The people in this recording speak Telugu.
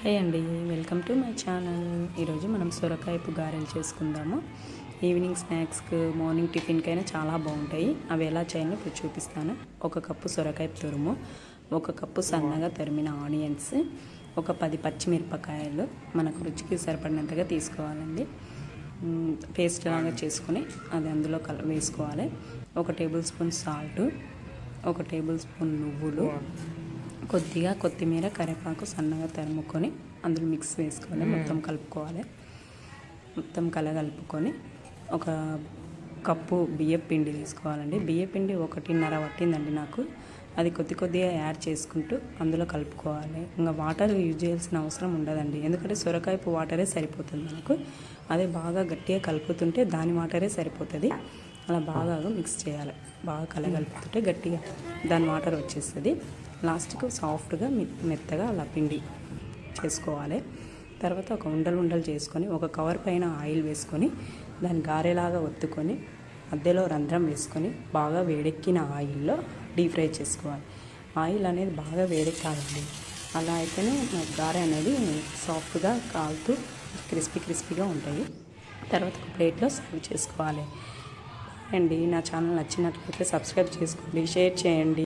హాయ్ అండి, వెల్కమ్ టు మై ఛానల్. ఈరోజు మనం సొరకాయపు గారెలు చేసుకుందాము. ఈవినింగ్ స్నాక్స్కి, మార్నింగ్ టిఫిన్కైనా చాలా బాగుంటాయి. అవి ఎలా చేయాలో ఇప్పుడు చూపిస్తాను. 1 కప్పు సొరకాయ తురుము, 1 కప్పు సన్నగా తరిమిన ఆనియన్స్, ఒక 10 పచ్చిమిరపకాయలు మనకు రుచికి సరిపడినంతగా తీసుకోవాలండి. పేస్ట్ లాగా చేసుకొని అది అందులో వేసుకోవాలి. 1 table spoon salt, 1 table spoon నువ్వులు, కొద్దిగా కొత్తిమీర, కరివేపాకు సన్నగా తరుముకొని అందులో మిక్స్ వేసుకోవాలి. మొత్తం కలుపుకోవాలి. మొత్తం కలుపుకొని 1 కప్పు బియ్యం పిండి తీసుకోవాలండి. బియ్యం పిండి 1.5 పట్టిందండి నాకు. అది కొద్దిగా యాడ్ చేసుకుంటూ అందులో కలుపుకోవాలి. ఇంకా వాటర్ యూజ్ చేయాల్సిన అవసరం ఉండదండి, ఎందుకంటే సొరకాయపు వాటరే సరిపోతుంది మనకు. అదే బాగా గట్టిగా కలుపుతుంటే దాని వాటరే సరిపోతుంది. అలా బాగా మిక్స్ చేయాలి. బాగా కలుపుతుంటే గట్టిగా దాని వాటర్ వచ్చేస్తుంది. లాస్ట్కి సాఫ్ట్గా మెత్తగా అలా పిండి చేసుకోవాలి. తర్వాత ఒక ఉండలు చేసుకొని ఒక కవర్ పైన ఆయిల్ వేసుకొని దాన్ని గారెలాగా ఒత్తుకొని మధ్యలో రంధ్రం వేసుకొని బాగా వేడెక్కిన ఆయిల్లో డీప్ ఫ్రై చేసుకోవాలి. ఆయిల్ అనేది బాగా వేడెక్కాలండి. అలా అయితేనే గారె అనేది సాఫ్ట్గా కాలుతూ క్రిస్పీగా ఉంటాయి. తర్వాత ఒక ప్లేట్లో సర్వ్ చేసుకోవాలి అండి. నా ఛానల్ నచ్చినట్లయితే సబ్స్క్రైబ్ చేసుకోండి, షేర్ చేయండి.